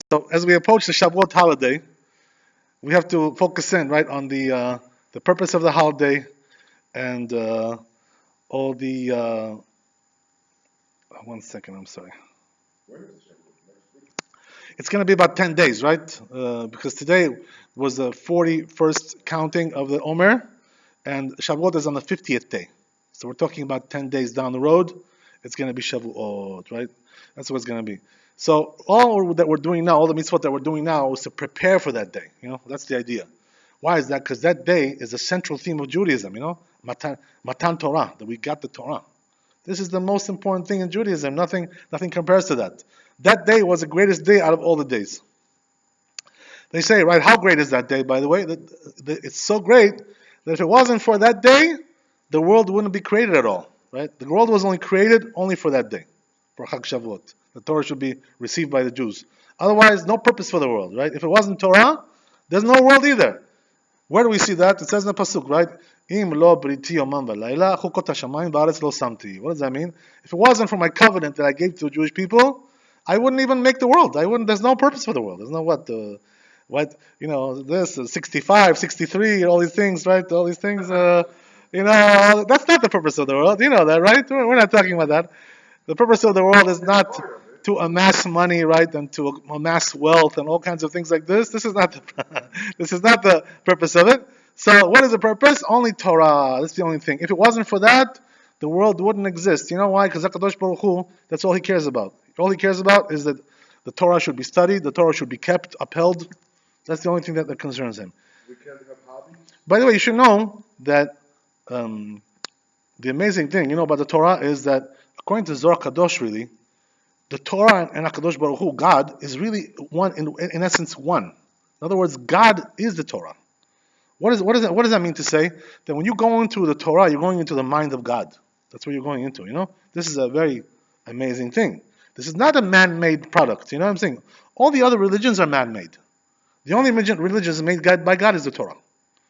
So as we approach the Shavuot holiday, we have to focus in right on the purpose of the holiday and all the. 1 second, I'm sorry. It's going to be about 10 days, right? Because today was the 41st counting of the Omer, and Shavuot is on the 50th day. So we're talking about 10 days down the road. It's going to be Shavuot, right? That's what it's going to be. So all that we're doing now, all the mitzvot that we're doing now, is to prepare for that day. That's the idea. Why is that? Because that day is the central theme of Judaism. Matan Torah, that we got the Torah. This is the most important thing in Judaism. Nothing compares to that. That day was the greatest day out of all the days. They say, right? How great is that day? By the way, it's so great that if it wasn't for that day, the world wouldn't be created at all. Right? The world was only created only for that day, for Chag Shavuot. The Torah should be received by the Jews. Otherwise, no purpose for the world. Right? If it wasn't Torah, there's no world either. Where do we see that? It says in the pasuk, right? Im lo briti yomam v'layla chukot hashamayim v'aretz lo samti. What does that mean? If it wasn't for my covenant that I gave to the Jewish people, I wouldn't even make the world. There's no purpose for the world. There's no this 65, 63, all these things, right? All these things, that's not the purpose of the world. You know that, right? We're not talking about that. The purpose of the world is not to amass money, right, and to amass wealth and all kinds of things like this. This is not the purpose of it. So what is the purpose? Only Torah. That's the only thing. If it wasn't for that, the world wouldn't exist. You know why? Because HaKadosh Baruch Hu, that's all He cares about. All He cares about is that the Torah should be studied, the Torah should be kept, upheld. That's the only thing that concerns Him. We can't have hobbies? By the way, you should know that the amazing thing, about the Torah is that according to Zohar Kadosh, really, the Torah and HaKadosh Baruch Hu, God, is really one, in essence, one. In other words, God is the Torah. What does that mean to say? That when you go into the Torah, you're going into the mind of God. That's what you're going into, This is a very amazing thing. This is not a man-made product, you know what I'm saying? All the other religions are man-made. The only religion made by God is the Torah.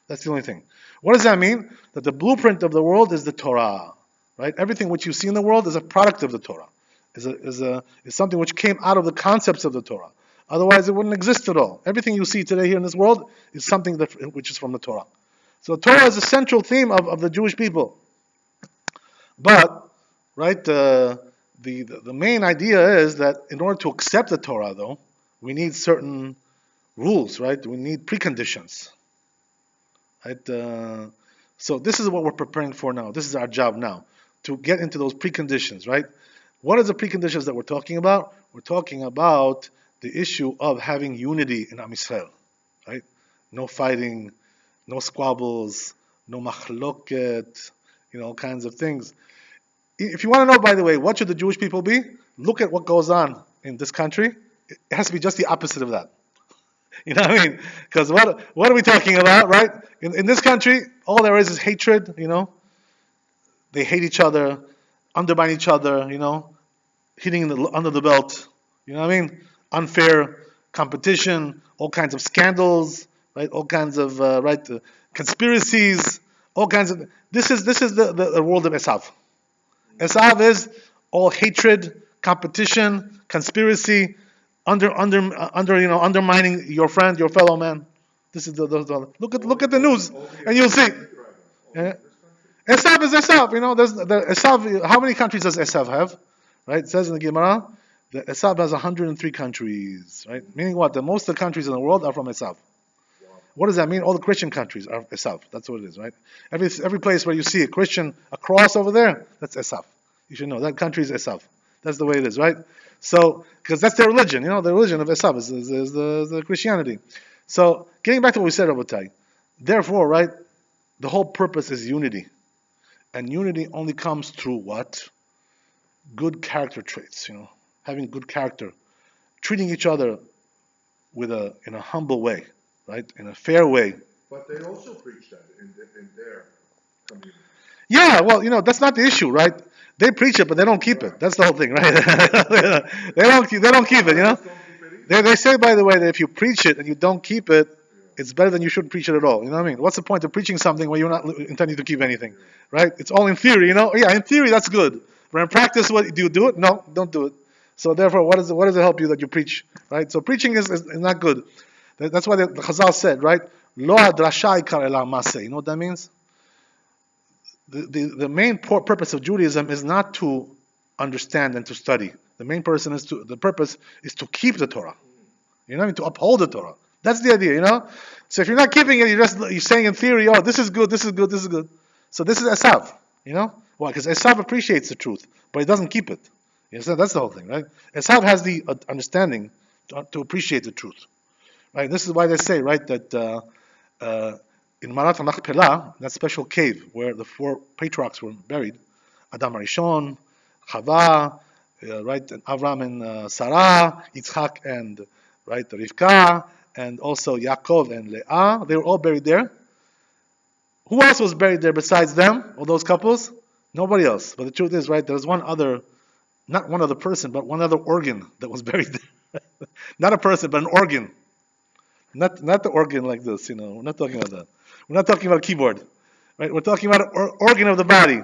That's the only thing. What does that mean? That the blueprint of the world is the Torah, right? Everything which you see in the world is a product of the Torah. Is something which came out of the concepts of the Torah. Otherwise, it wouldn't exist at all. Everything you see today here in this world is something which is from the Torah. So Torah is a central theme of the Jewish people. But, right, the main idea is that in order to accept the Torah, though, we need certain rules, right? We need preconditions. Right? So this is what we're preparing for now. This is our job now, to get into those preconditions, right? What are the preconditions that we're talking about? We're talking about the issue of having unity in Am Yisrael, right? No fighting, no squabbles, no machloket, all kinds of things. If you want to know, by the way, what should the Jewish people be? Look at what goes on in this country. It has to be just the opposite of that. You know what I mean? Because what are we talking about, right? In this country, all there is hatred, They hate each other, undermine each other, hitting under the belt. You know what I mean? Unfair competition, all kinds of scandals, right? All kinds of conspiracies, all kinds of. This is the world of Esav. Esav is all hatred, competition, conspiracy, undermining your friend, your fellow man. This is look at the news, and you'll see. Yeah. Esav is Esav. There's Esav. How many countries does Esav have? Right? It says in the Gemara that Esav has 103 countries. Right? Meaning what? That most of the countries in the world are from Esav. What does that mean? All the Christian countries are Esav. That's what it is, right? Every place where you see a Christian, a cross over there, that's Esav. You should know that country is Esav. That's the way it is, right? So, because that's their religion, the religion of Esav is the Christianity. So, getting back to what we said, Rabotai, therefore, right, the whole purpose is unity. And unity only comes through what? Good character traits, having good character, treating each other in a humble way, right, in a fair way. But they also preach that in their community. Yeah, well, that's not the issue, right? They preach it, but they don't keep it. That's the whole thing, right? They don't keep it, They say, by the way, that if you preach it and you don't keep it, it's better than you shouldn't preach it at all. You know what I mean? What's the point of preaching something where you're not intending to keep anything, right? It's all in theory, Yeah, in theory that's good. But in practice, what do you do it? No, don't do it. So therefore, what does it help you that you preach, right? So preaching is not good. That's why the Chazal said, right? Lo hadrasha ikar ela maseh. You know what that means? The main purpose of Judaism is not to understand and to study. The main purpose is to keep the Torah. You know what I mean? To uphold the Torah. That's the idea, you know? So if you're not keeping it, you're saying in theory, oh, this is good, this is good, this is good. So this is Esav, you know? Why? Because Esav appreciates the truth, but he doesn't keep it. You understand? That's the whole thing, right? Esav has the understanding to appreciate the truth, right? This is why they say, right, that in Marat HaMachpelah, that special cave where the 4 patriarchs were buried, Adam Arishon, Chava, right, and Avram and Sarah, Yitzchak and right, Rivka, and also Yaakov and Leah, they were all buried there. Who else was buried there besides them, all those couples? Nobody else. But the truth is, right, there's one other, not one other person, but one other organ that was buried there. Not a person, but an organ. Not the organ like this, you know. We're not talking about that. We're not talking about a keyboard, right? We're talking about an organ of the body.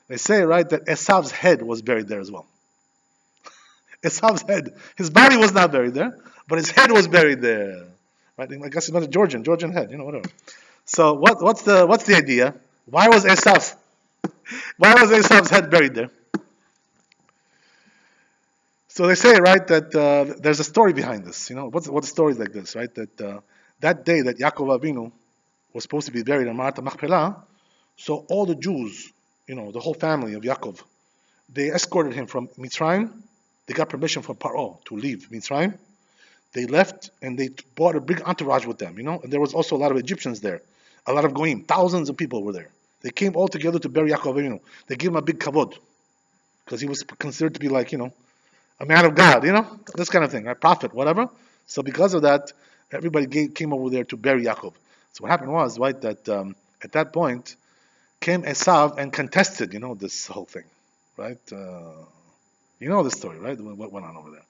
They say, right, that Esav's head was buried there as well. Esav's head. His body was not buried there, but his head was buried there. Right? I guess it's not a Georgian head, you know, whatever. So what's the idea? Why was Esav's head buried there? So they say, right, that there's a story behind this. You know, what the story is like this, right? That that day that Yaakov Avinu was supposed to be buried in Marat HaMachpelah, so all the Jews, you know, the whole family of Yaakov, they escorted him from Mitzrayim. They got permission from Paro to leave Mitzrayim. They left and they brought a big entourage with them, you know, and there was also a lot of Egyptians there, a lot of Goyim, thousands of people were there. They came all together to bury Yaakov Avinu. They gave him a big kavod because he was considered to be like, you know, a man of God, you know, this kind of thing, right? Prophet, whatever. So because of that, everybody came over there to bury Yaakov. So what happened was, right, that at that point came Esav and contested, you know, this whole thing, right? You know the story, right? What went on over there?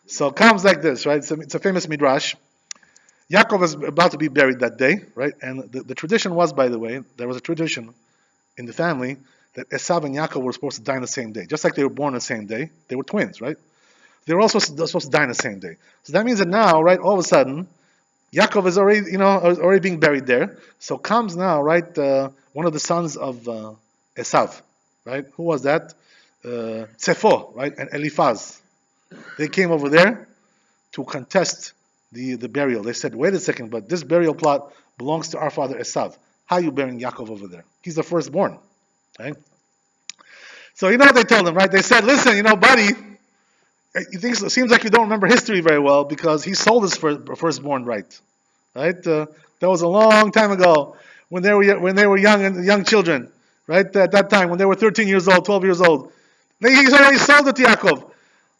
So it comes like this, right? It's a famous midrash. Yaakov was about to be buried that day, right? And the tradition was, by the way, there was a tradition in the family that Esav and Yaakov were supposed to die on the same day. Just like they were born on the same day, they were twins, right? They were also supposed to die on the same day. So that means that now, right, all of a sudden, Yaakov is already, you know, already being buried there. So comes now, right, one of the sons of Esav, right? Who was that? Tsefo, right, and Eliphaz. They came over there to contest the burial. They said, wait a second, but this burial plot belongs to our father Esav. How are you burying Yaakov over there? He's the firstborn, right? So you know what they told him, right? They said, listen, you know, buddy, it seems like you don't remember history very well because he sold his firstborn right? That was a long time ago when they were young children, right? At that time when they were 13 years old, 12 years old, he's already sold it to Yaakov.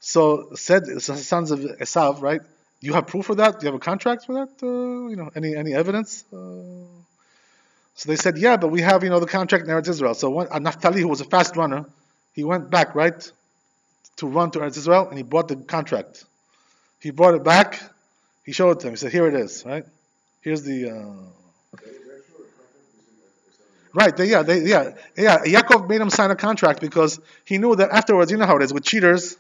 So said the sons of Esav, right? Do you have proof for that? Do you have a contract for that? You know, any evidence? So they said, yeah, but we have, you know, the contract in Eretz Israel. So Naphtali, who was a fast runner, he went back, right, to run to Eretz Israel, and he brought the contract. He brought it back. He showed it to him. He said, here it is, right? Here's the... Right, Yaakov made him sign a contract because he knew that afterwards, you know how it is with cheaters,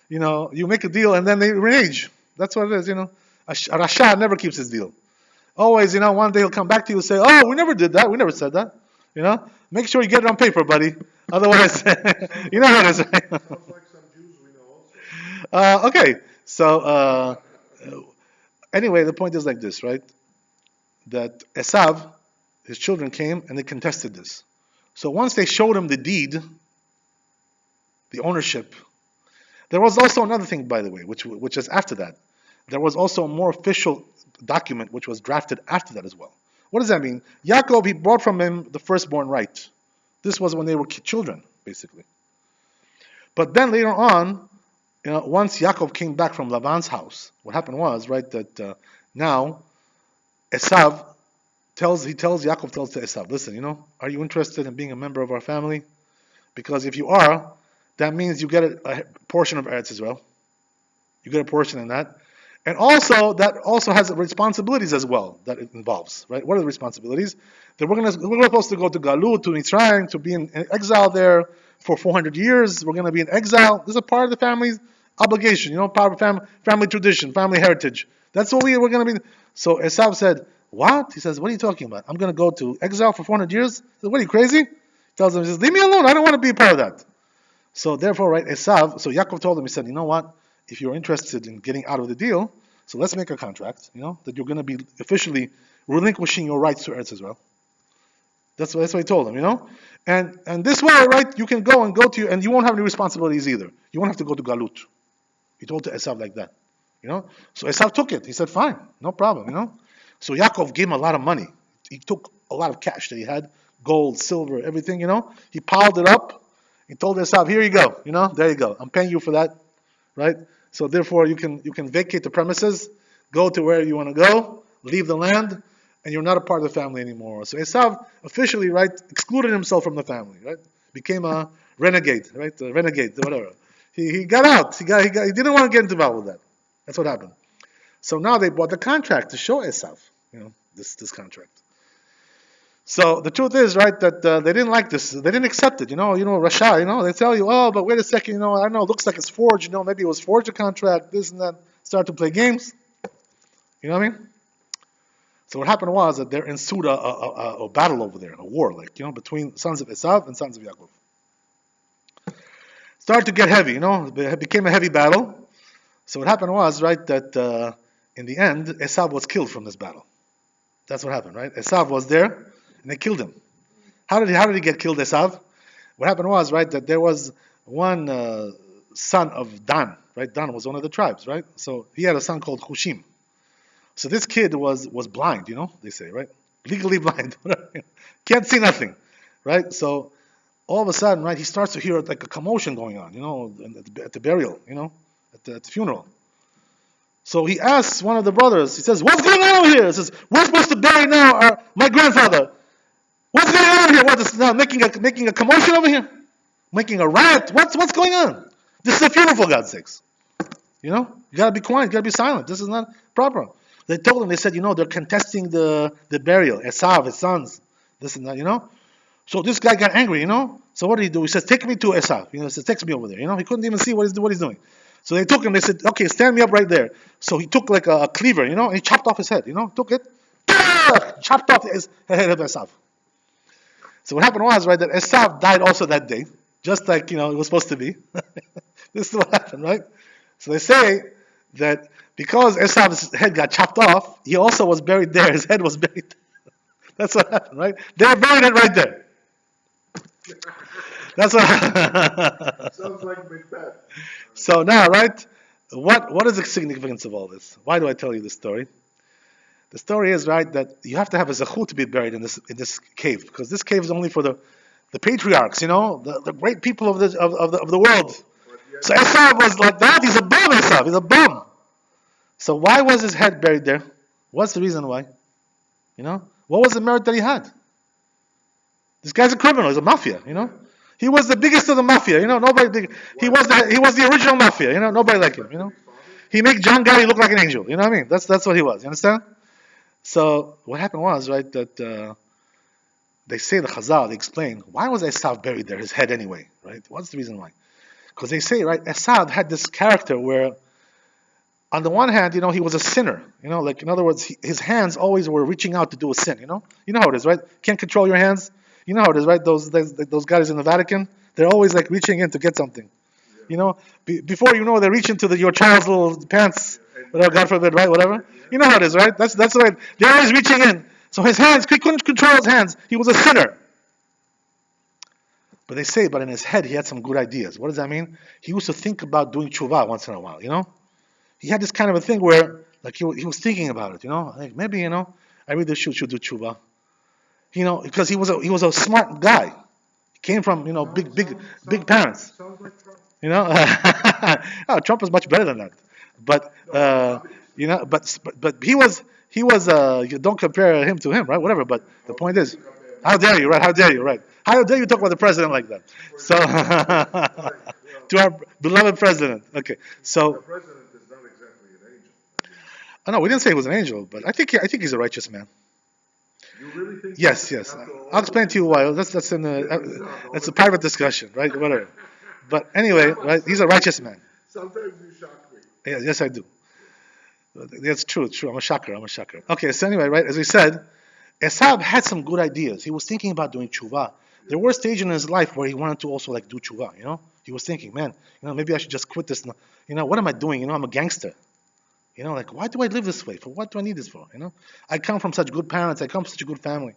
you know, you make a deal and then they renege. That's what it is, you know. A Rasha never keeps his deal. Always, you know, one day he'll come back to you and say, oh, we never did that. We never said that. You know, make sure you get it on paper, buddy. Otherwise, you know how it is, right? Sounds like some Jews we know also. Okay, so anyway, the point is like this, right? That Esav, his children came and they contested this. So once they showed him the deed, the ownership, there was also another thing, by the way, which is after that. There was also a more official document which was drafted after that as well. What does that mean? Yaakov, he brought from him the firstborn right. This was when they were children, basically. But then later on, you know, once Yaakov came back from Laban's house, what happened was, right, that now Esav Yaakov tells to Esav, listen, you know, are you interested in being a member of our family? Because if you are, that means you get a portion of Eretz Israel. You get a portion in that. And also, that also has responsibilities as well that it involves, right? What are the responsibilities? That we're supposed to go to Galut, to Mitzrayim, to be in exile there for 400 years. We're going to be in exile. This is a part of the family's obligation, part of family tradition, family heritage. That's what we're going to be. So Esav said, what? He says, what are you talking about? I'm going to go to exile for 400 years? He said, what are you, crazy? He tells him, he says, leave me alone. I don't want to be a part of that. So therefore, right, Esav, so Yaakov told him, he said, you know what? If you're interested in getting out of the deal, so let's make a contract, that you're going to be officially relinquishing your rights to Eretz Israel. That's what he told him, And this way, right, you can go to, and you won't have any responsibilities either. You won't have to go to Galut. He told to Esav like that, So Esav took it. He said, fine, no problem, So Yaakov gave him a lot of money. He took a lot of cash that he had, gold, silver, everything, He piled it up. He told Esav, here you go, there you go. I'm paying you for that, right? So therefore, you can vacate the premises, go to where you want to go, leave the land, and you're not a part of the family anymore. So Esav officially, right, excluded himself from the family, right? Became a renegade, right? A renegade, whatever. He got out. He didn't want to get involved with that. That's what happened. So now they bought the contract to show Esav, this contract. So the truth is, right, that they didn't like this. They didn't accept it. Rasha, they tell you, oh, but wait a second, I don't know, it looks like it's forged, maybe it was forged a contract, this and that. Start to play games. You know what I mean? So what happened was that there ensued a battle over there, a war, between sons of Esav and sons of Yaakov. Started to get heavy, it became a heavy battle. So what happened was, right, that in the end, Esav was killed from this battle. That's what happened, right? Esav was there, and they killed him. How did he get killed, Esav? What happened was, right, that there was one son of Dan, right? Dan was one of the tribes, right? So he had a son called Hushim. So this kid was blind, they say, right? Legally blind. Can't see nothing, right? So all of a sudden, right, he starts to hear like a commotion going on, at the burial, at the funeral. So he asks one of the brothers, he says, what's going on over here? He says, we're supposed to bury now my grandfather. What's going on over here? What is now making a commotion over here? Making a riot? What's going on? This is a funeral, for God's sakes. You gotta be quiet, you gotta be silent. This is not proper. They told him, they said, they're contesting the burial. Esav, his sons, this and that, So this guy got angry, So what did he do? He says, take me to Esav. He says, take me over there. He couldn't even see what he's doing. So they took him, they said, okay, stand me up right there. So he took like a cleaver, and he chopped off his head, took it, chopped off his head of Esav. So what happened was, right, that Esav died also that day, just like, it was supposed to be. This is what happened, right? So they say that because Esav's head got chopped off, he also was buried there. His head was buried there. That's what happened, right? They buried it right there. That's what Sounds like Macbeth. So now, right, what is the significance of all this? Why do I tell you this story? The story is, right, that you have to have a zechut to be buried in this cave, because this cave is only for the patriarchs, the great people of the world. So Esav was like that. He's a bum, Esav. He's a bum. So why was his head buried there? What's the reason why? What was the merit that he had? This guy's a criminal. He's a mafia. He was the biggest of the mafia. Nobody. He was the original mafia. Nobody like him. He made John Gotti look like an angel. You know what I mean? That's what he was. You understand? So what happened was, right, that they say, the Chazal, they explain, why was Esav buried there, his head anyway, right? What's the reason why? Because they say, right, Esav had this character where, on the one hand, he was a sinner. Like, in other words, his hands always were reaching out to do a sin, You know how it is, right? Can't control your hands. You know how it is, right? Those guys in the Vatican, they're always like reaching in to get something. Before they're reaching to your child's little pants, whatever, God forbid, right? Whatever. You know how it is, right? That's the way. They're always reaching in. So his hands, he couldn't control his hands. He was a sinner. But they say, but in his head, he had some good ideas. What does that mean? He used to think about doing tshuva once in a while, He had this kind of a thing where, like, he was thinking about it, Like, maybe, I really should do tshuva. Because he was a smart guy. He came from, big parents. Sounds like Trump. Oh, Trump is much better than that. But, but he was, you don't compare him to him, right? Whatever. But the point is, how dare you, right? How dare you, right? How dare you talk about the president like that? So, to our beloved president. Okay. So, The president is not exactly an angel. oh, no, we didn't say he was an angel, but I think he's a righteous man. You really think? Yes. I'll explain to you why. That's a private discussion, right? Whatever. But anyway, right? He's a righteous man. Sometimes you shock me. Yeah, yes, I do. That's true. True. I'm a shocker. Okay. So anyway, right? As we said, Esab had some good ideas. He was thinking about doing tshuva. There were stages in his life where he wanted to also like do tshuva. He was thinking, man, maybe I should just quit this. What am I doing? I'm a gangster. Like why do I live this way? For what do I need this for? I come from such good parents. I come from such a good family.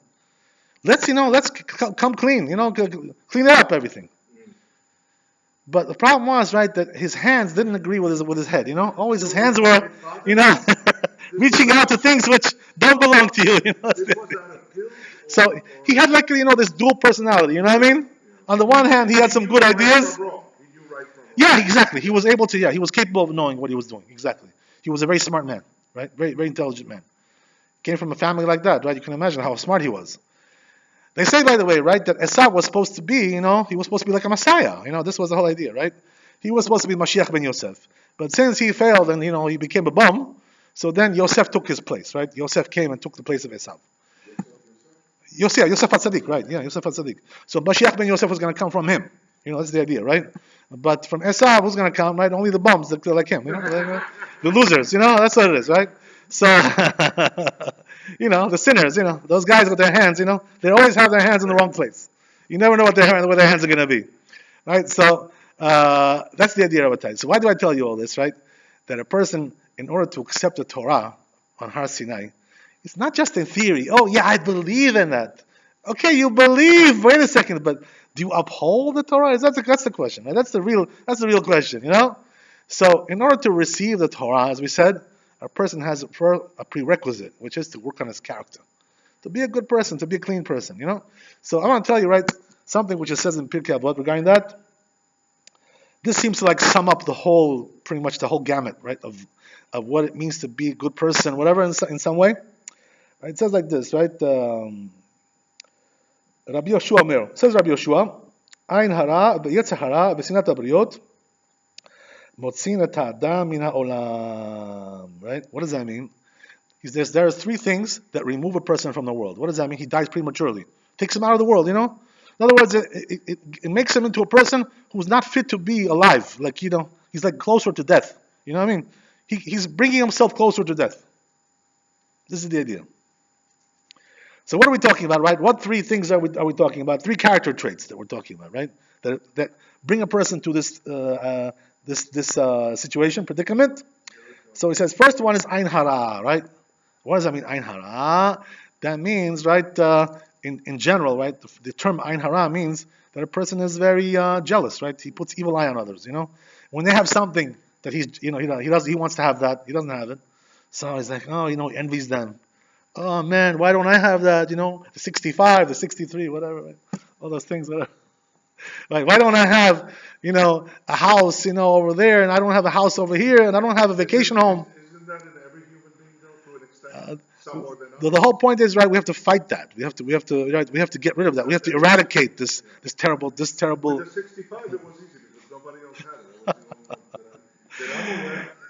Let's come clean. Clean it up everything. But the problem was, right, that his hands didn't agree with his head. Always his hands were, reaching out to things which don't belong to you. So he had like this dual personality. You know what I mean? On the one hand, he had some good ideas. Yeah, exactly. He was able to. Yeah, he was capable of knowing what he was doing. Exactly. He was a very smart man, right? Very, very intelligent man. Came from a family like that, right? You can imagine how smart he was. They say, by the way, right, that Esau was supposed to be, he was supposed to be like a Messiah. This was the whole idea, right? He was supposed to be Mashiach ben Yosef. But since he failed and, he became a bum, so then Yosef took his place, right? Yosef came and took the place of Esau. Yosef HaTzadik, right? Yeah, Yosef HaTzadik. So Mashiach ben Yosef was going to come from him. That's the idea, right? But from Esau, who's going to come, right? Only the bums that like him, the losers, that's what it is, right? So, the sinners, those guys with their hands, they always have their hands in the wrong place. You never know where their hands are going to be, right? So, that's the idea of it. So why do I tell you all this, right? That a person, in order to accept the Torah on Har Sinai, it's not just in theory. Oh, yeah, I believe in that. Okay, you believe. Wait a second, but do you uphold the Torah? That's the question. Right? That's the real question. So, in order to receive the Torah, as we said, a person has a prerequisite, which is to work on his character, to be a good person, to be a clean person. So I want to tell you, right, something which it says in Pirkeh Avot regarding that. This seems to like sum up pretty much the whole gamut, right, of what it means to be a good person, whatever, in some way. Right? It says like this, right? Rabbi Yoshua Omer. Says Rabbi Yoshua, Ain hara v'yetzer hara v'sinat habriyot motzin et ha'adam min ha'olam. Right? What does that mean? There are three things that remove a person from the world. What does that mean? He dies prematurely. Takes him out of the world, In other words, it makes him into a person who's not fit to be alive. Like, he's like closer to death. You know what I mean? He's bringing himself closer to death. This is the idea. So what are we talking about, right? What three things are we talking about? Three character traits that we're talking about, right? That bring a person to this situation, predicament. So he says, first one is Ein Hara, right? What does that mean, Ein Hara? That means, right, in general, right, the term Ein Hara means that a person is very jealous, right? He puts evil eye on others, When they have something that he wants to have that, he doesn't have it. So he's like, he envies them. Oh man, why don't I have that? The 65, the 63, whatever, right? All those things, whatever. Like, why don't I have, a house, over there, and I don't have a house over here, and I don't have a vacation home? Isn't that in every human being, though, to an extent? Some more than others? The whole point is, right, we have to fight that. We have to get rid of that. We have to eradicate this terrible. With the 65, it was easy because nobody else had it.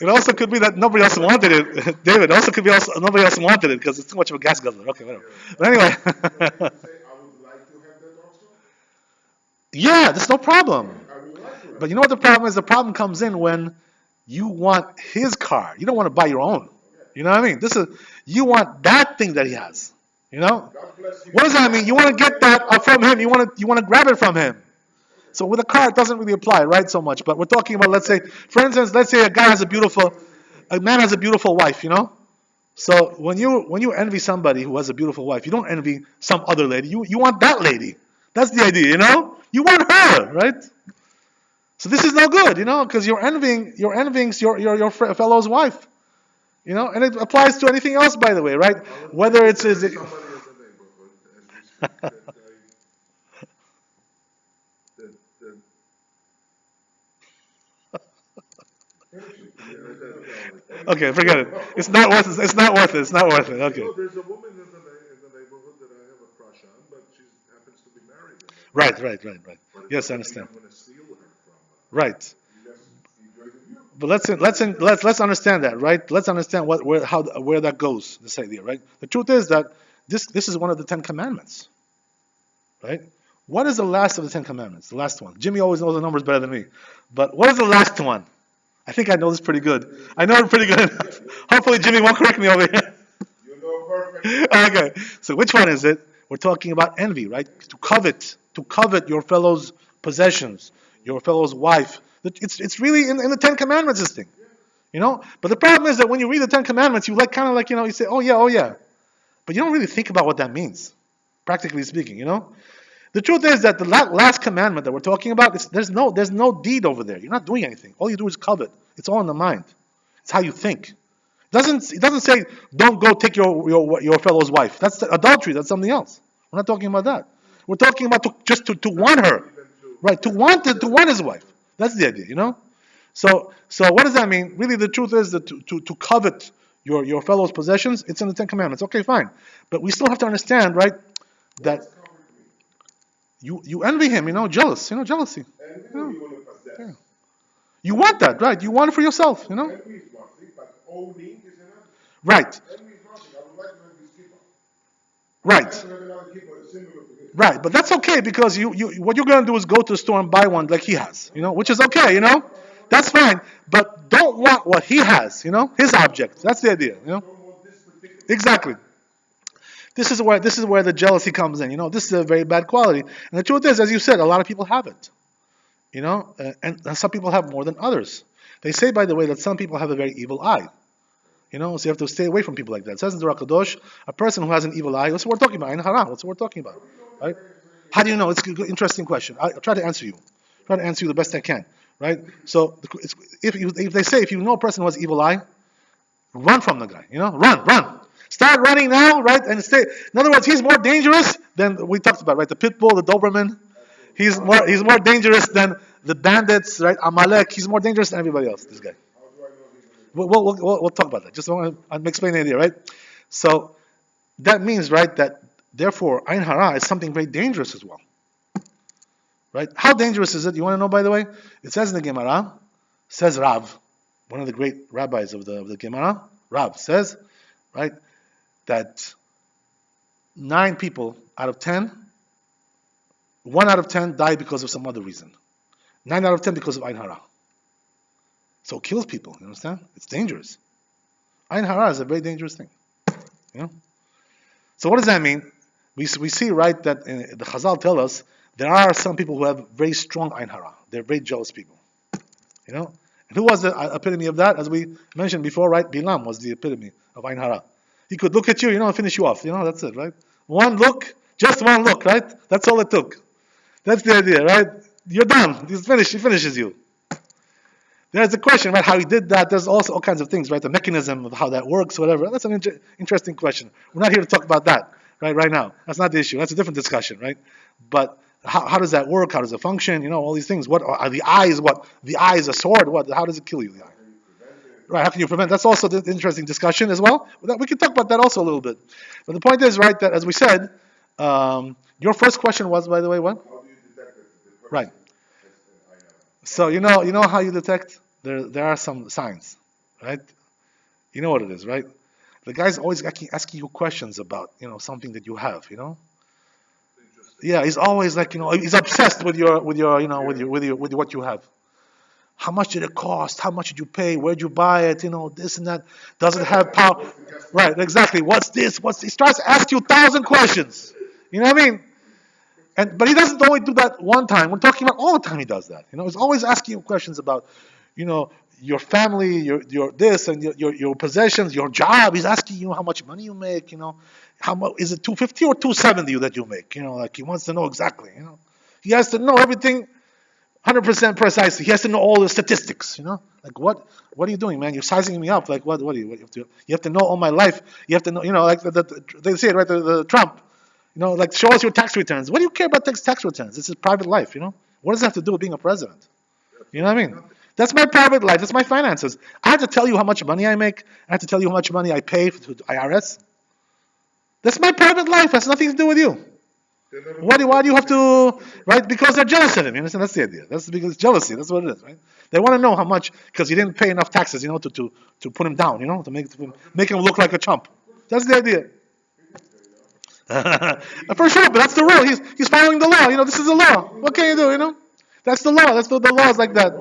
It also could be that nobody else wanted it, David. Also could be nobody else wanted it because it's too much of a gas guzzler. Okay, whatever. But anyway. I would like to have that also? Yeah, there's no problem. I would like to have. But you know what the problem is? The problem comes in when you want his car. You don't want to buy your own. You know what I mean? You want that thing that he has. God bless you. What does that mean? You want to get that from him. You want to grab it from him. So with a car, it doesn't really apply, right, so much. But we're talking about, let's say, for instance, let's say a man has a beautiful wife, So when you envy somebody who has a beautiful wife, you don't envy some other lady. You want that lady. That's the idea, You want her, right? So this is no good, because you're envying your fellow's wife, and it applies to anything else, by the way, right? Whether it's somebody as a neighborhood, as we speak, Okay, forget it. It's not worth it. It's not worth it. It's not worth it. Okay. There's a woman in the neighborhood that I have a crush on, but she happens to be married. Right. But Yes, I understand. I'm going to steal her from her. Right. Enjoy the view. But let's understand that, right? Let's understand where that goes. This idea, right? The truth is that this is one of the 10 Commandments, right? What is the last of the 10 Commandments? The last one. Jimmy always knows the numbers better than me. But what is the last one? I think I know this pretty good. I know it pretty good. Hopefully Jimmy won't correct me over here. You know perfectly. Okay. So which one is it? We're talking about envy, right? To covet your fellow's possessions, your fellow's wife. It's really in the Ten Commandments, this thing. But the problem is that when you read the Ten Commandments, you like kind of like, you say, oh yeah, oh yeah. But you don't really think about what that means, practically speaking. The truth is that the last commandment that we're talking about, there's no deed over there. You're not doing anything. All you do is covet. It's all in the mind. It's how you think. It doesn't say don't go take your fellow's wife. That's adultery. That's something else. We're not talking about that. We're talking about to want her, right? To want his wife. That's the idea. So what does that mean? Really, the truth is that to covet your fellow's possessions, it's in the Ten Commandments. Okay, fine, but we still have to understand, right, that you envy him, jealous, jealousy. And you want to possess. Yeah. You want that, right? You want it for yourself, Envy is one thing, but owning is another. Right, Envy is one thing. I would like to have this keeper. right. I have another keeper similar to this. Right, but that's okay because you what you're gonna do is go to the store and buy one like he has, which is okay, that's fine. But don't want what he has, his object. That's the idea, Don't want this particular. Exactly. This is where the jealousy comes in. This is a very bad quality. And the truth is, as you said, a lot of people have it. And some people have more than others. They say, by the way, that some people have a very evil eye. So you have to stay away from people like that. It says in the Torah Kadosh, a person who has an evil eye. That's what we're talking about. Ain hara. That's what we're talking about, right? How do you know? It's an interesting question. I'll try to answer you. Try to answer you the best I can, right? So if they say if you know a person who has evil eye, run from the guy. Run. Start running now, right? And stay. In other words, he's more dangerous than we talked about, right? The pit bull, the Doberman. He's more dangerous than the bandits, right? Amalek. He's more dangerous than everybody else. This guy. How do I know he's going to We'll talk about that. Just want to explain the idea, right? So that means, right, that therefore Ain Hara is something very dangerous as well, right? How dangerous is it? You want to know, by the way? It says in the Gemara, says Rav, one of the great rabbis of the Gemara, Rav says, right, that 9 people out of 10, 1 out of 10 die because of some other reason. 9 out of 10 because of Ain Hara. So it kills people, you understand? It's dangerous. Ain Hara is a very dangerous thing. So what does that mean? We see, right, that the Chazal tell us there are some people who have very strong Ain Hara. They're very jealous people. And who was the epitome of that? As we mentioned before, right? Bilam was the epitome of Ain Hara. He could look at you, and finish you off. That's it, right? One look, just one look, right? That's all it took. That's the idea, right? You're done. He's finished. He finishes you. There's a question, right? How he did that. There's also all kinds of things, right? The mechanism of how that works, whatever. That's an interesting question. We're not here to talk about that, right now. That's not the issue. That's a different discussion, right? But how does that work? How does it function? All these things. What are the eyes? What the eye is a sword? How does it kill you? The eye. Right? How can you prevent? That's also the interesting discussion as well. We can talk about that also a little bit. But the point is, right, that as we said, your first question was, by the way, what? How do you detect it? Right. So you know how you detect? There are some signs, right? You know what it is, right? The guy's always asking you questions about something that you have, Yeah, he's always like he's obsessed with what you have. How much did it cost? How much did you pay? Where'd you buy it? This and that. Does it have power? Right, exactly. What's this? He starts to ask you 1,000 questions. You know what I mean? But he doesn't only do that one time. We're talking about all the time he does that. He's always asking you questions about, your family, your this and your possessions, your job. He's asking you how much money you make. How much is it 250 or 270 that you make? Like he wants to know exactly. He has to know everything 100% precisely. He has to know all the statistics. Like what are you doing, man? You're sizing me up. Like what are you? You have to know all my life. You have to know. Like they say it right. The Trump. Like show us your tax returns. What do you care about tax returns? This is private life, What does it have to do with being a president? You know what I mean? That's my private life. That's my finances. I have to tell you how much money I make. I have to tell you how much money I pay to IRS. That's my private life. It has nothing to do with you. Why do you have to, right? Because they're jealous of him. You understand? That's the idea. That's because it's jealousy. That's what it is, right? They want to know how much, because you didn't pay enough taxes, to put him down, to make him look like a chump. That's the idea. For sure, but that's the rule. He's following the law. This is the law. What can you do? That's the law. The law is like that.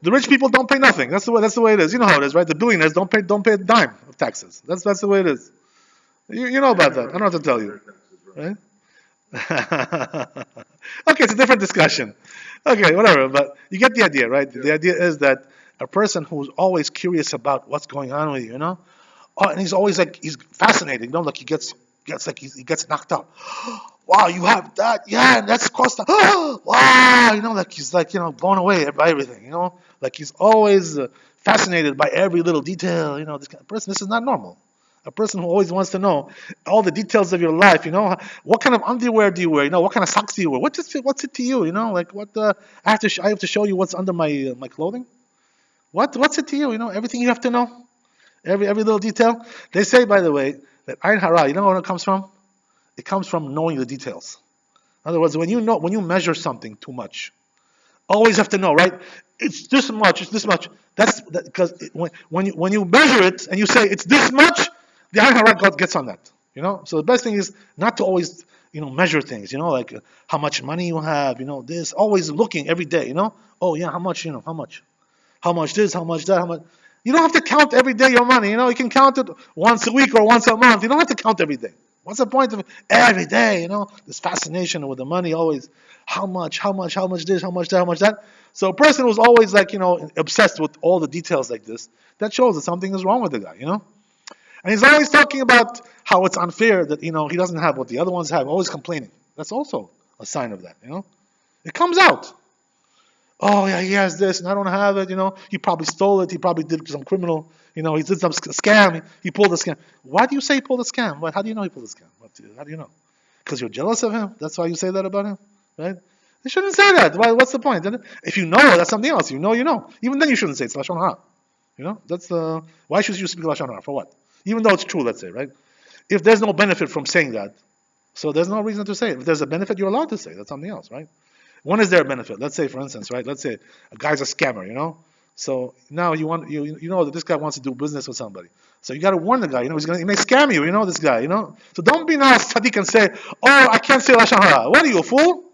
The rich people don't pay nothing. That's the way it is. You know how it is, right? The billionaires don't pay a dime of taxes. That's the way it is. You know about that. I don't have to tell you, right? Okay, it's a different discussion. Okay, whatever. But you get the idea, right? The idea is that a person who's always curious about what's going on with you, and he's always like he's fascinated, like he gets knocked out. Wow, you have that? Yeah, and that's cost. Wow, like he's like blown away by everything. Like he's always fascinated by every little detail. This kind of person. This is not normal. A person who always wants to know all the details of your life. What kind of underwear do you wear? What kind of socks do you wear? What's it to you? Like what? I have to show you what's under my clothing. What's it to you? Everything you have to know. Every little detail. They say, by the way, that Ayin Hara, you know where it comes from? It comes from knowing the details. In other words, when you measure something too much, always have to know, right? It's this much. It's this much. That's because when you measure it and you say it's this much, the Ayin Hara God gets on that. So the best thing is not to always measure things. Like how much money you have. This always looking every day. Oh yeah, how much? How much this? How much that? How much? You don't have to count every day your money. You can count it once a week or once a month. You don't have to count every day. What's the point of every day? This fascination with the money, always how much this, how much that, how much that. So a person who's always like obsessed with all the details like this, that shows that something is wrong with the guy. And he's always talking about how it's unfair that he doesn't have what the other ones have. Always complaining. That's also a sign of that. It comes out. Oh yeah, he has this and I don't have it. He probably stole it. He probably did some criminal. He did some scam. He pulled a scam. Why do you say he pulled a scam? How do you know he pulled a scam? How do you know? Because you're jealous of him. That's why you say that about him, right? You shouldn't say that. What's the point? If you know, that's something else. You know. Even then, you shouldn't say it's lashon hara. That's why should you speak lashon hara for what? Even though it's true, let's say, right? If there's no benefit from saying that, so there's no reason to say it. If there's a benefit, you're allowed to say. That's something else, right? When is there a benefit? Let's say, for instance, right? Let's say a guy's a scammer, So now you know that this guy wants to do business with somebody. So you got to warn the guy. He may scam you. This guy. So don't be now tzaddik and say, oh, I can't say lashon hara. What are you, a fool?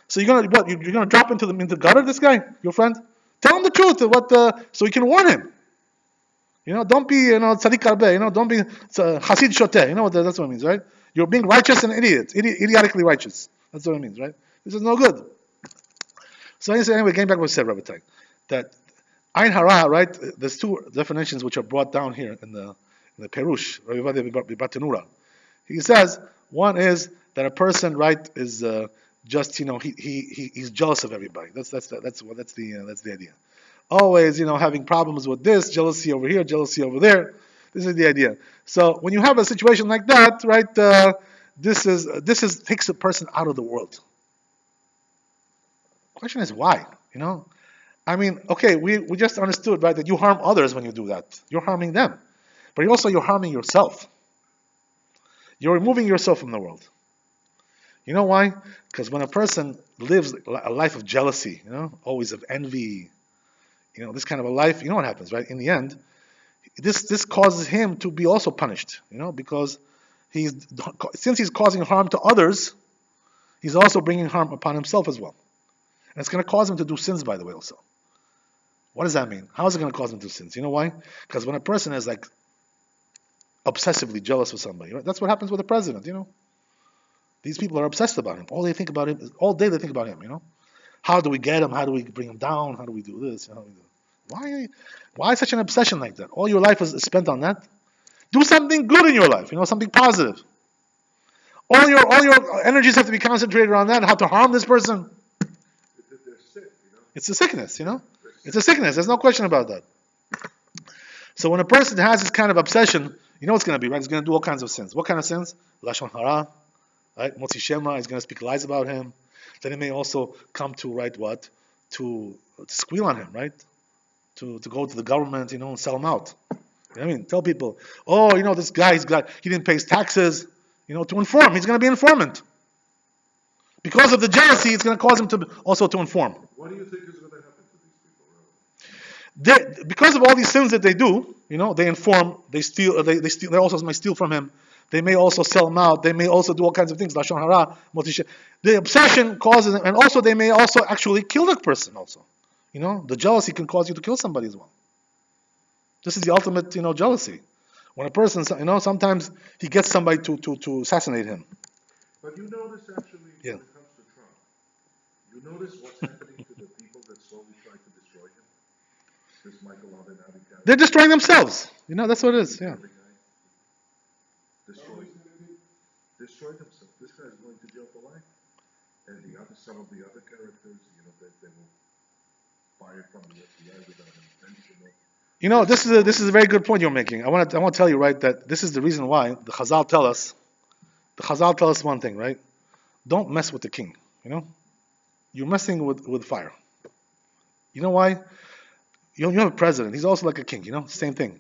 So you're gonna drop into the gutter this guy, your friend? Tell him the truth. So you can warn him. Don't be tzaddik arbe. Don't be chasid shoteh. That's what it means, right? You're being righteous and idiotically righteous. That's what it means, right? This is no good. So anyway, getting back to what I said, Rabbi, that Ayin Hara, right? There's two definitions which are brought down here in the Perush, Rabbi Batanura. He says one is that a person, right, is just he's jealous of everybody. That's the idea. Always having problems with this, jealousy over here, jealousy over there. This is the idea. So when you have a situation like that, right, this takes a person out of the world. Question is why? I mean, okay, we just understood, right, that you harm others when you do that. You're harming them. But you're harming yourself. You're removing yourself from the world. You know why? Because when a person lives a life of jealousy, always of envy, this kind of a life, you know what happens, right? In the end, this causes him to be also punished, because since he's causing harm to others, he's also bringing harm upon himself as well. And it's going to cause him to do sins, by the way, also. What does that mean? How is it going to cause him to do sins? You know why? Because when a person is like obsessively jealous with somebody, right? That's what happens with the president, These people are obsessed about him. All day they think about him. How do we get him? How do we bring him down? How do we do this? How do we do? Why such an obsession like that? All your life is spent on that. Do something good in your life, something positive. All your energies have to be concentrated on that, how to harm this person. It's a sickness, It's a sickness. There's no question about that. So when a person has this kind of obsession, you know what's going to be, right? He's going to do all kinds of sins. What kind of sins? Lashon hara, right? Motzi Shema, he's going to speak lies about him. Then he may also come to, right, what? To squeal on him, right? To go to the government, and sell him out. Tell people, oh, this guy, he didn't pay his taxes, to inform. He's going to be an informant. Because of the jealousy, it's going to cause him to inform. What do you think is going to happen to these people, because of all these sins that they do, they inform, they steal, they steal. They also may steal from him. They may also sell him out. They may also do all kinds of things. Lashon hara, motisha. The obsession causes, and also they may also actually kill the person. Also, The jealousy can cause you to kill somebody as well. This is the ultimate, jealousy. When a person, sometimes he gets somebody to assassinate him. But you notice actually Yeah. when it comes to Trump, you notice what's happening to the people that slowly try to destroy him? This Michael Avenatti guy. They're destroying themselves. That's what it is. Yeah. The guy destroyed himself. This guy's going to jail for life. And some of the other characters, they were fired from the FBI without an intentional. This is a very good point you're making. I want to tell you, right, that this is the reason why the Chazal tell us one thing, right? Don't mess with the king. You're messing with fire. You know why? You have a president. He's also like a king. Same thing.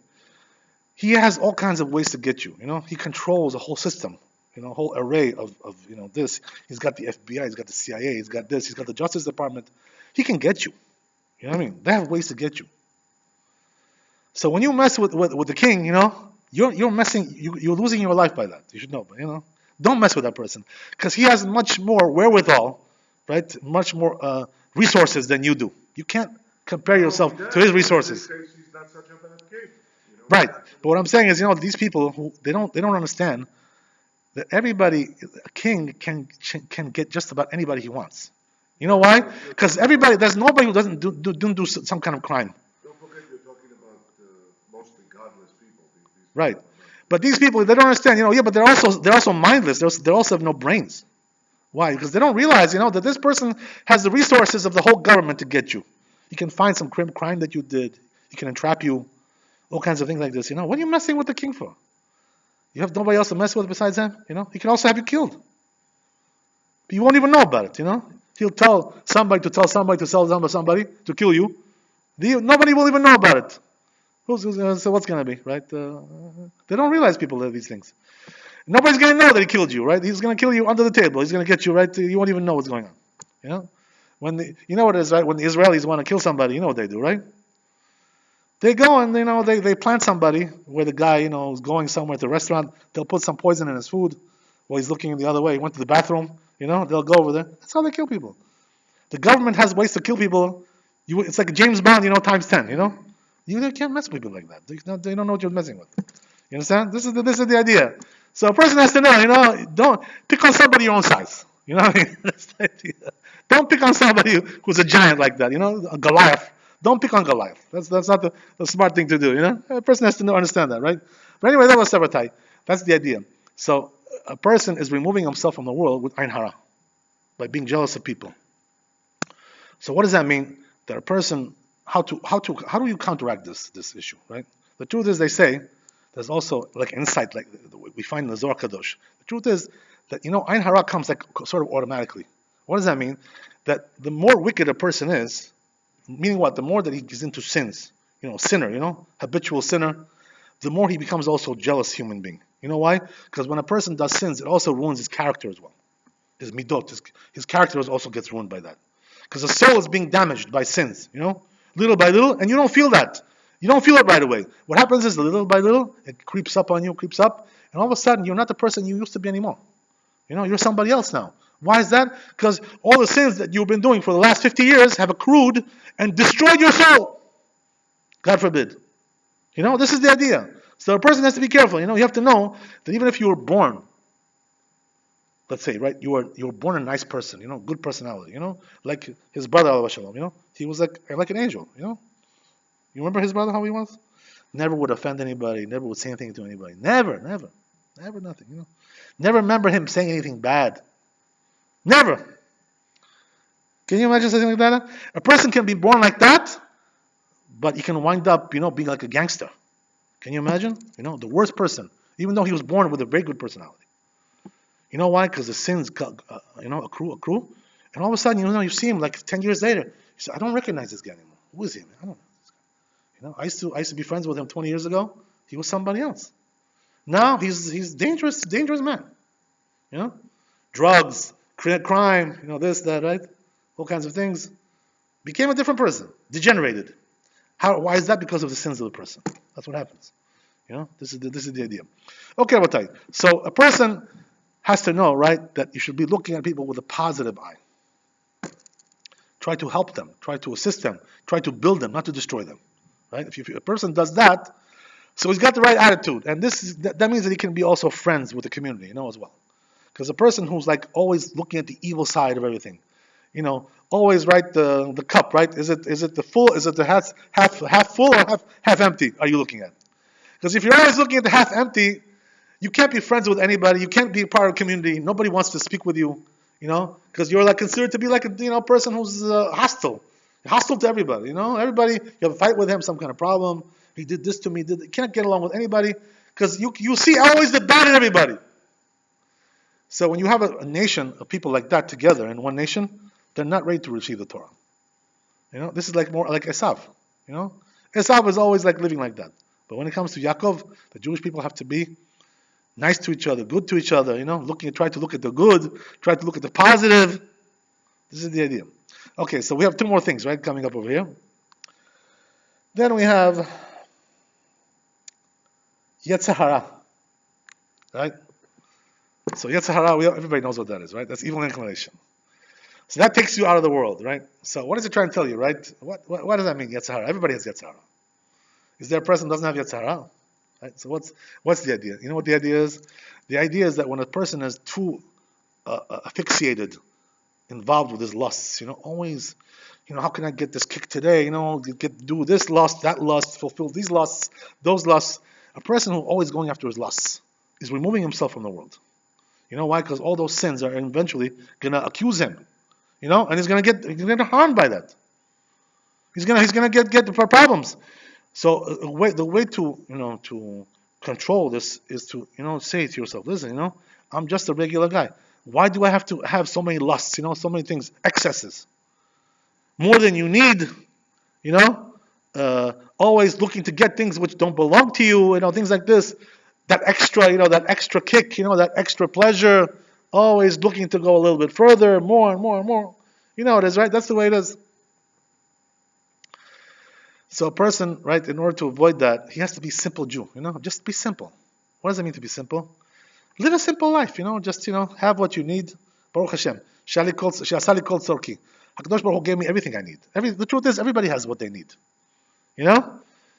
He has all kinds of ways to get you. He controls a whole system. A whole array of this. He's got the FBI. He's got the CIA. He's got this. He's got the Justice Department. He can get you. You know what I mean? They have ways to get you. So when you mess with the king, you're messing. You're losing your life by that. You should know. But don't mess with that person because he has much more wherewithal, right? Much more resources than you do. You can't compare yourself to his resources. In this case, he's not such a bad king. Right. But what I'm saying is, these people who they don't understand that everybody, a king can get just about anybody he wants. You know why? Because there's nobody who doesn't do some kind of crime. Don't forget you're talking about mostly godless people. Right. But these people, they don't understand. But they're also mindless. They also have no brains. Why? Because they don't realize, that this person has the resources of the whole government to get you. He can find some crime that you did. He can entrap you. All kinds of things like this. What are you messing with the king for? You have nobody else to mess with besides him. He can also have you killed. But you won't even know about it. He'll tell somebody to tell somebody to kill you. Nobody will even know about it. So what's going to be, right? They don't realize people have these things. Nobody's going to know that he killed you, right? He's going to kill you under the table. He's going to get you, right? You won't even know what's going on. You know what it is, right? When the Israelis want to kill somebody, you know what they do, right? They go and they plant somebody where the guy is going somewhere to a restaurant. They'll put some poison in his food while he's looking the other way. He went to the bathroom. They'll go over there. That's how they kill people. The government has ways to kill people. It's like James Bond, times 10. They can't mess with people like that. They don't know what you're messing with. You understand? This is the idea. So a person has to know. Don't pick on somebody your own size. You know what I mean? That's the idea. Don't pick on somebody who's a giant like that. A Goliath. Don't pick on Goliath. That's not the smart thing to do. A person has to understand that, right? But anyway, that was Sabbatai. That's the idea. So a person is removing himself from the world with Ein Hara, by being jealous of people. So what does that mean? That a person, how do you counteract this issue, right? The truth is, they say, there's also like insight, like we find in the Zohar Kadosh. The truth is that Ein Hara comes like sort of automatically. What does that mean? That the more wicked a person is, meaning what? The more that he gets into sins, sinner, habitual sinner, the more he becomes also a jealous human being. You know why? Because when a person does sins, it also ruins his character as well. His midot, his character also gets ruined by that. Because the soul is being damaged by sins, little by little, and you don't feel that. You don't feel it right away. What happens is little by little, it creeps up on you, and all of a sudden, you're not the person you used to be anymore. You're somebody else now. Why is that? Because all the sins that you've been doing for the last 50 years have accrued and destroyed your soul. God forbid. This is the idea. So a person has to be careful. You have to know that even if you were born, let's say, right, you were born a nice person, good personality, like his brother, he was like an angel, You remember his brother, how he was? Never would offend anybody, never would say anything to anybody. Never nothing, Never remember him saying anything bad. Never. Can you imagine something like that? A person can be born like that, but he can wind up, being like a gangster. Can you imagine? The worst person, even though he was born with a very good personality. You know why? Because the sins, accrue. And all of a sudden, you see him like 10 years later. You say, I don't recognize this guy anymore. Who is he, man? I don't know this guy. I used to be friends with him 20 years ago. He was somebody else. Now he's dangerous man. Drugs, crime, this, that, right? All kinds of things. Became a different person. Degenerated. Why is that? Because of the sins of the person. That's what happens. This is the idea. Okay, Rabotai. So a person has to know, right, that you should be looking at people with a positive eye. try to help them, try to assist them, try to build them, not to destroy them. Right? If a person does that, so he's got the right attitude, and that means that he can be also friends with the community, as well. Because a person who's like always looking at the evil side of everything, always right the cup, right? Is it the full? Is it the half full or half empty? Are you looking at? Because if you're always looking at the half empty, you can't be friends with anybody. You can't be part of a community. Nobody wants to speak with you, because you're like considered to be like a person who's hostile to everybody. Everybody, you have a fight with him, some kind of problem. He did this to me. You can't get along with anybody because you see always the bad in everybody. So when you have a nation of people like that together in one nation, they're not ready to receive the Torah. This is like more like Esav. Esav is always like living like that. But when it comes to Yaakov, the Jewish people have to be nice to each other, good to each other. Try to look at the good, try to look at the positive. This is the idea. Okay, so we have two more things, right, coming up over here. Then we have Yetzer Hara, right? So Yetzer Hara, everybody knows what that is, right? That's evil inclination. So that takes you out of the world, right? So what is it trying to tell you, right? What does that mean, Yetzer Hara? Everybody has Yetzer Hara. Is there a person who doesn't have Yetzer Hara? Right? So what's the idea? You know what the idea is? The idea is that when a person is too asphyxiated, involved with his lusts, always, how can I get this kick today? Do this lust, that lust, fulfill these lusts, those lusts. A person who always going after his lusts is removing himself from the world. You know why? Because all those sins are eventually gonna accuse him. And he's gonna get harmed by that. He's gonna get the problems. So the way to control this is to say to yourself, listen, I'm just a regular guy. Why do I have to have so many lusts? So many things, excesses, more than you need. Always looking to get things which don't belong to you. Things like this. That extra, that extra kick, that extra pleasure. Always looking to go a little bit further, more and more and more. It is, right? That's the way it is. So a person, right, in order to avoid that, he has to be simple Jew. Just be simple. What does it mean to be simple? Live a simple life. Just have what you need. Baruch Hashem. Shali kol tzorki. Hakadosh Baruch Hu gave me everything I need. The truth is, everybody has what they need.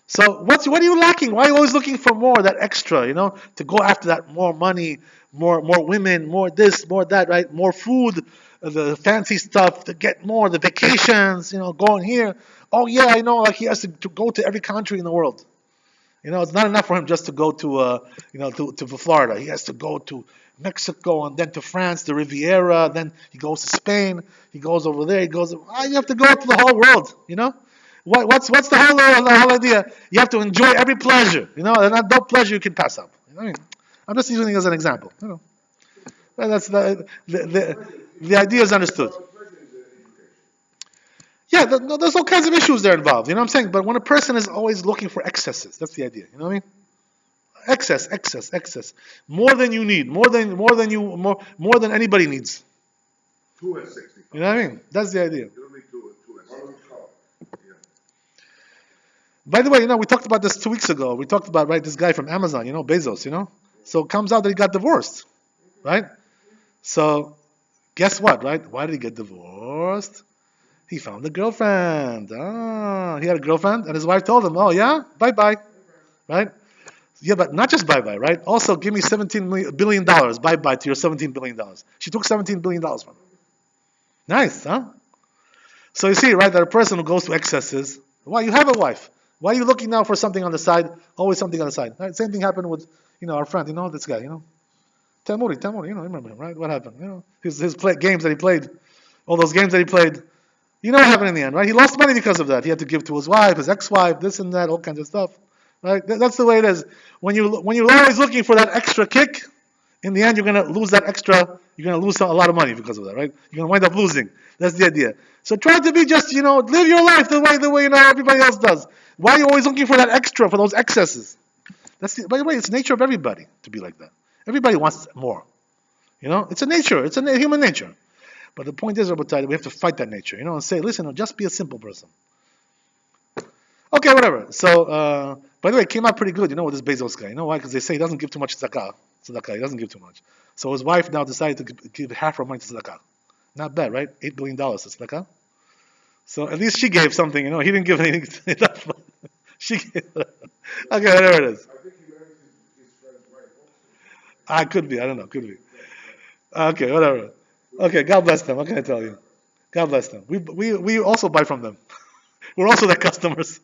So what are you lacking? Why are you always looking for more, that extra? To go after that more money, more women, more this, more that, right? More food, the fancy stuff, to get more, the vacations, going here. Oh yeah, like he has to go to every country in the world. It's not enough for him just to go to Florida. He has to go to Mexico and then to France, the Riviera. Then he goes to Spain. He goes over there. You have to go to the whole world. What's the whole idea? You have to enjoy every pleasure. And no pleasure you can pass up. I'm just using it as an example. That's the idea is understood. Yeah, there's all kinds of issues there involved. You know what I'm saying? But when a person is always looking for excesses, that's the idea. You know what I mean? Excess. More than you need. More than anybody needs. 2 at 60. You know what I mean? That's the idea. You don't need 2 at 60. Yeah. By the way, we talked about this 2 weeks ago. We talked about, right, this guy from Amazon, Bezos, So it comes out that he got divorced, right? So guess what, right? Why did he get divorced? He found a girlfriend. He had a girlfriend, and his wife told him, oh yeah, bye-bye, right? Yeah, but not just bye-bye, right? Also, give me $17 billion, bye-bye to your $17 billion. She took $17 billion from him. Nice, huh? So you see, right, that a person who goes to excesses, why you have a wife? Why are you looking now for something on the side? Always something on the side. Right? Same thing happened with, our friend, this guy, Tamuri, remember him, right? What happened? His games that he played, all those games that he played. What happened in the end, right? He lost money because of that. He had to give to his wife, his ex-wife, this and that, all kinds of stuff, right? That's the way it is. When you're always looking for that extra kick, in the end, you're going to lose that extra. You're going to lose a lot of money because of that, right? You're going to wind up losing. That's the idea. So try to be just, live your life the way everybody else does. Why are you always looking for that extra, for those excesses? By the way, it's nature of everybody to be like that. Everybody wants more. It's a nature. It's a human nature. But the point is, Rabbi, we have to fight that nature, and say, listen, just be a simple person. Okay, whatever. So, by the way, it came out pretty good, with this Bezos guy. You know why? Because they say he doesn't give too much tzedakah. He doesn't give too much. So his wife now decided to give half her money to tzedakah. Not bad, right? $8 billion to tzedakah. So at least she gave something, He didn't give anything. She gave. Okay, whatever it is. I think he married his friend's wife also. Could be. I don't know. Could be. Okay, whatever. Okay, God bless them. What can I tell you? God bless them. We also buy from them. We're also their customers.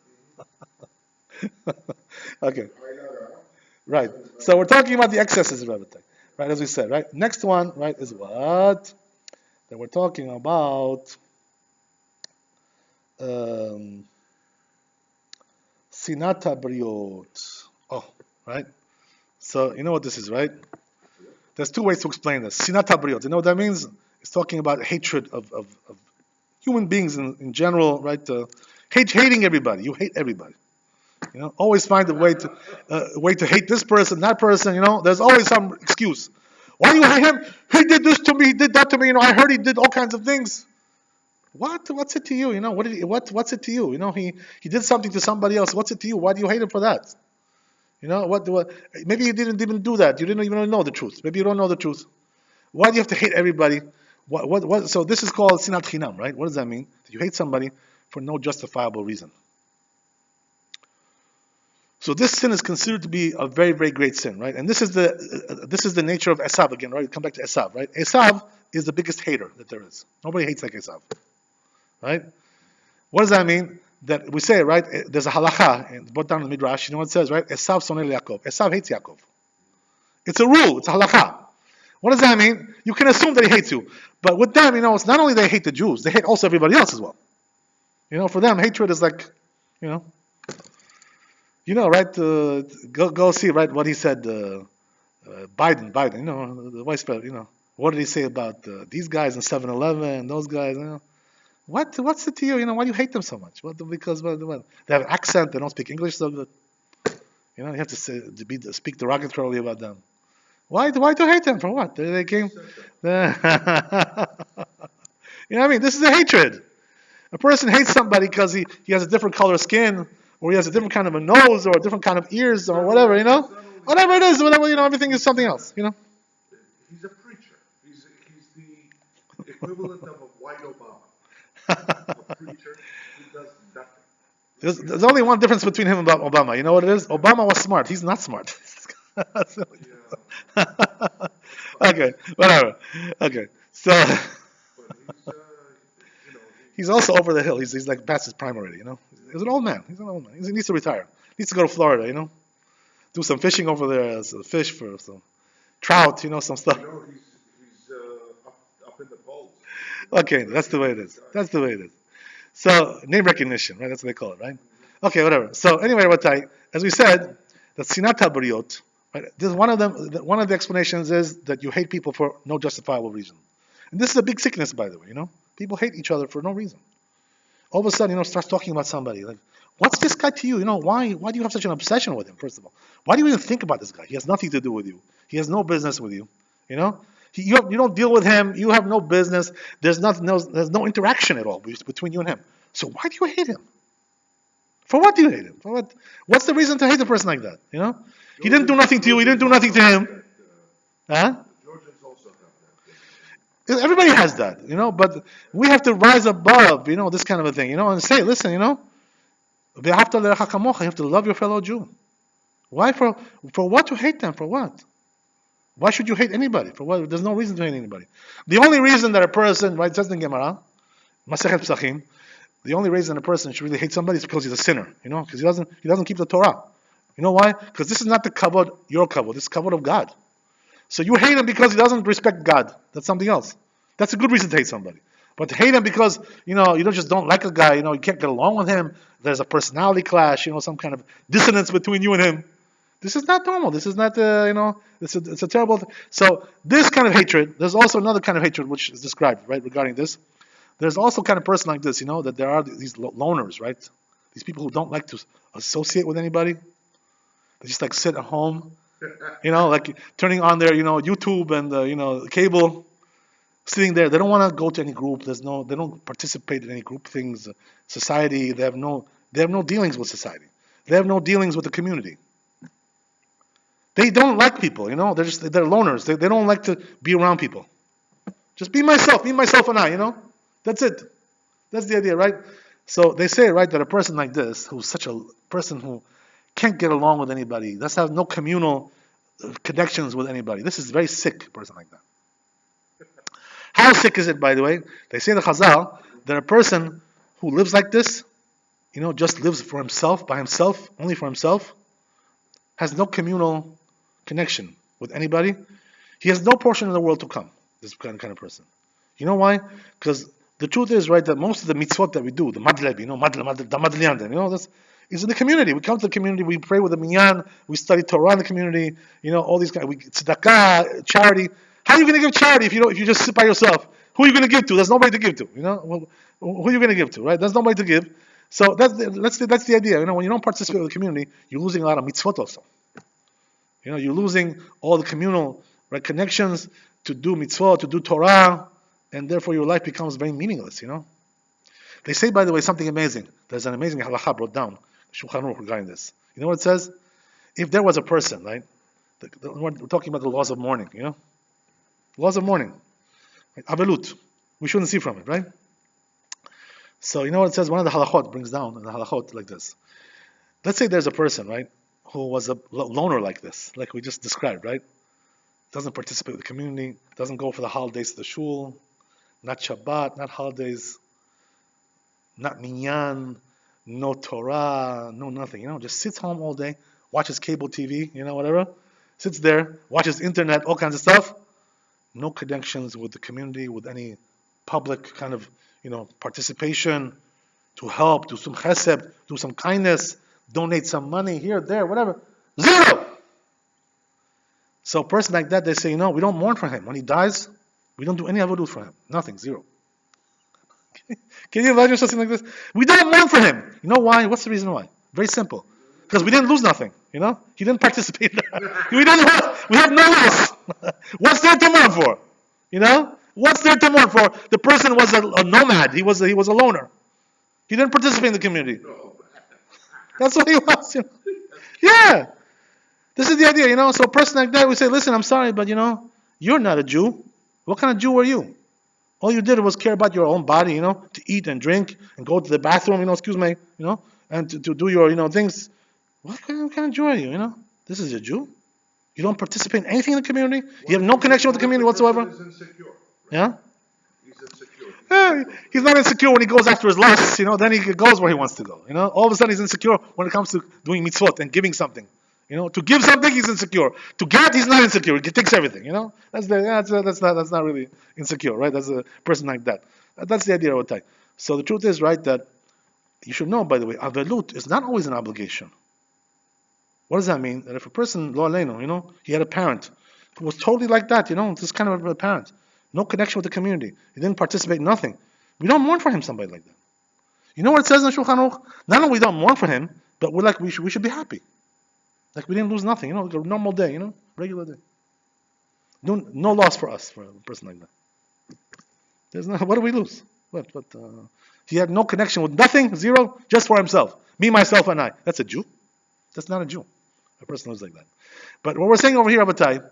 Okay, right. So we're talking about the excesses of everything, right? As we said, right. Next one, right, is what that we're talking about. Um, Sinata briot. Oh, right. So you know what this is, right? There's two ways to explain this. Sinata briot. You know what that means? It's talking about hatred of human beings in general, right? Hating everybody. You hate everybody. Always find a way to hate this person, that person. There's always some excuse. Why do you hate him? He did this to me. He did that to me. I heard he did all kinds of things. What? What's it to you? What's it to you? He did something to somebody else. What's it to you? Why do you hate him for that? What? Maybe you didn't even do that. You didn't even know the truth. Maybe you don't know the truth. Why do you have to hate everybody? What? So this is called sinat chinam, right? What does that mean? You hate somebody for no justifiable reason. So this sin is considered to be a very, very great sin, right? And this is the nature of Esav again, right? Come back to Esav, right? Esav is the biggest hater that there is. Nobody hates like Esav, right? What does that mean? That we say, right? There's a halacha, brought down in the Midrash. You know what it says, right? Esav sonel Yaakov. Esav hates Yaakov. It's a rule. It's a halacha. What does that mean? You can assume that he hates you, but with them, it's not only they hate the Jews, they hate also everybody else as well. For them, hatred is like, right? Go see, right, what he said. Biden, the vice president. What did he say about these guys in 7-Eleven, those guys? What's it to you? Why do you hate them so much? Because they have an accent, they don't speak English so good. You have to speak derogatorily about them. Why do you hate them? For what? They came. This is a hatred. A person hates somebody because he has a different color of skin, or he has a different kind of a nose, or a different kind of ears, or whatever, Whatever it is, everything is something else, He's a preacher. He's the equivalent of a white Obama. A preacher who does nothing. There's only one difference between him and Obama. You know what it is? Obama was smart. He's not smart. Okay, whatever. Okay, so he's also over the hill. He's like past his prime already. He's an old man. He needs to retire. He needs to go to Florida. Do some fishing over there. Fish for some trout. Some stuff. He's up in the polls. Okay, that's the way it is. So name recognition, right? That's what they call it, right? Okay, whatever. So anyway, as we said, that sinata briot, right? This one of the explanations is that you hate people for no justifiable reason, and this is a big sickness, by the way. People hate each other for no reason. All of a sudden, starts talking about somebody like, what's this guy to you? Why do you have such an obsession with him? First of all, why do you even think about this guy? He has nothing to do with you. He has no business with you. You don't deal with him. You have no business. There's no interaction at all between you and him. So why do you hate him? For what do you hate him? For what? What's the reason to hate a person like that? He didn't do nothing to you. He didn't do nothing to him. Huh? Everybody has that, but we have to rise above, this kind of a thing, and say, listen, you have to love your fellow Jew. Why? For what to hate them? For what? Why should you hate anybody? For what? There's no reason to hate anybody. The only reason that a person, right, it says in Gemara, Masechet Pesachim, the only reason a person should really hate somebody is because he's a sinner, because he doesn't keep the Torah. You know why? Because this is not the kavod, your kavod, this is kavod of God. So you hate him because he doesn't respect God. That's something else. That's a good reason to hate somebody. But to hate him because, you don't like a guy, you can't get along with him, there's a personality clash, some kind of dissonance between you and him. This is not normal. This is not, it's a terrible thing. So this kind of hatred, there's also another kind of hatred which is described, right, regarding this. There's also kind of person like this, that there are these loners, right? These people who don't like to associate with anybody. They just like sit at home, like turning on their, YouTube and, cable, sitting there. They don't want to go to any group. They don't participate in any group things, society. They have no dealings with society. They have no dealings with the community. They don't like people, they're loners. They don't like to be around people. Just be myself and I, that's it. That's the idea, right? So they say, right, that a person like this, who's such a person who can't get along with anybody, does have no communal connections with anybody. This is a very sick person like that. How sick is it, by the way? They say in the Chazal that a person who lives like this, just lives for himself, by himself, only for himself, has no communal connection with anybody. He has no portion in the world to come. This kind of person. You know why? Because the truth is, right, that most of the mitzvot that we do, the madleb, the madlian, this is in the community. We come to the community, we pray with the minyan, we study Torah in the community, all these guys, tzedakah, charity. How are you going to give charity if you just sit by yourself? Who are you going to give to? There's nobody to give to. Well, who are you going to give to? Right? There's nobody to give. So that's the idea. When you don't participate with the community, you're losing a lot of mitzvot also. You're losing all the communal connections to do mitzvot, to do Torah, and therefore your life becomes very meaningless. They say, by the way, something amazing. There's an amazing halacha brought down, Shulchan Aruch, regarding this. You know what it says? If there was a person, right? We're talking about the laws of mourning. Laws of mourning, right? Avelut. We shouldn't see from it, right? So you know what it says? One of the halachot brings down in the halachot like this. Let's say there's a person, right, who was a loner like this, like we just described, right? Doesn't participate with the community, doesn't go for the holidays to the shul, not Shabbat, not holidays, not minyan, no Torah, no nothing. Just sits home all day, watches cable TV, whatever, sits there, watches internet, all kinds of stuff. No connections with the community, with any public kind of, participation, to help, do some chesed, do some kindness, donate some money here, there, whatever. Zero! So a person like that, they say, we don't mourn for him. When he dies, we don't do any avodah for him. Nothing, zero. Can you imagine something like this? We don't mourn for him. You know why? What's the reason why? Very simple. Because we didn't lose nothing. He didn't participate. We have no loss. What's there to mourn for? What's there to mourn for? The person was a nomad. He was a loner. He didn't participate in the community. That's what he was. Yeah. This is the idea, So a person like that, we say, listen, I'm sorry, but you're not a Jew. What kind of Jew are you? All you did was care about your own body, to eat and drink and go to the bathroom, excuse me, and to do your, things. What kind of Jew are you? This is a Jew. You don't participate in anything in the community. You have no connection with the community whatsoever. He's insecure, right? Yeah. He's insecure. Yeah, he's not insecure when he goes after his lusts. Then he goes where he wants to go. All of a sudden he's insecure when it comes to doing mitzvot and giving something. To give something, he's insecure. To get, he's not insecure. He takes everything. That's not really insecure, right? That's a person like that. That's the idea of a type. So the truth is, right, that you should know, by the way, avelut is not always an obligation. What does that mean? That if a person, lo aleinu, he had a parent who was totally like that, this kind of a parent, no connection with the community, he didn't participate in nothing. We don't mourn for him, somebody like that. You know what it says in Shulchan Aruch? Not only we don't mourn for him, but we should be happy. Like we didn't lose nothing, like a normal day, regular day. No loss for us, for a person like that. What do we lose? He had no connection with nothing, zero, just for himself. Me, myself, and I. That's a Jew. That's not a Jew. A person lives like that. But what we're saying over here, Abatai,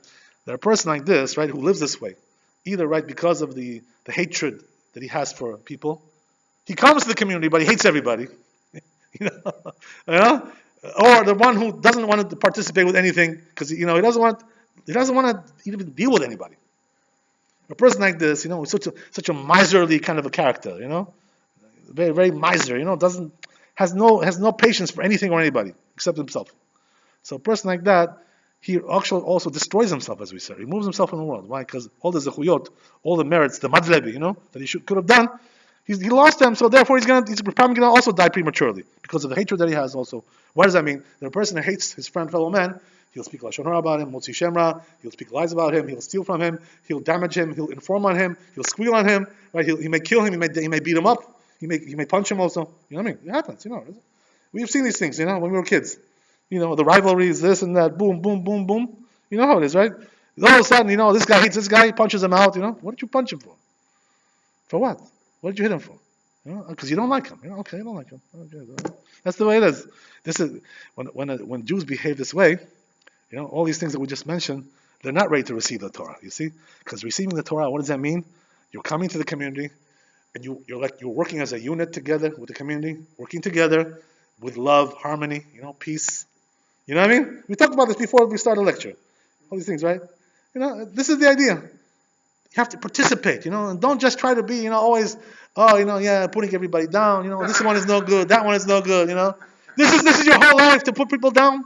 that a person like this, right, who lives this way, either, right, because of the hatred that he has for people, he comes to the community, but he hates everybody. Or the one who doesn't want to participate with anything because he doesn't want to even deal with anybody. A person like this, such a miserly kind of a character, very very miser, has no patience for anything or anybody except himself. So a person like that, he actually also destroys himself, as we said, removes himself from the world. Why? Because all the zechuyot, all the merits, the madlebi, that he could have done. He lost them, so therefore he's probably gonna also die prematurely because of the hatred that he has. Also, what does that mean? That a person who hates his fellow man, he'll speak lashon hara about him, motzi shemra. He'll speak lies about him. He'll steal from him. He'll damage him. He'll inform on him. He'll squeal on him. Right? He may kill him. He may beat him up. He may punch him also. You know what I mean? It happens. We've seen these things. When we were kids. The rivalries, this and that. Boom, boom, boom, boom. You know how it is, right? All of a sudden, this guy hates this guy. He punches him out. What did you punch him for? For what? What did you hit him for? Because you don't like him. Okay, you don't like him. Okay, that's the way it is. This is when Jews behave this way. All these things that we just mentioned, they're not ready to receive the Torah. You see, because receiving the Torah, what does that mean? You're coming to the community. and you're working as a unit together with the community, working together with love, harmony, peace. You know what I mean? We talked about this before we started the lecture. All these things, right? This is the idea. You have to participate, and don't just try to be, always, putting everybody down. This one is no good, that one is no good. This is your whole life to put people down.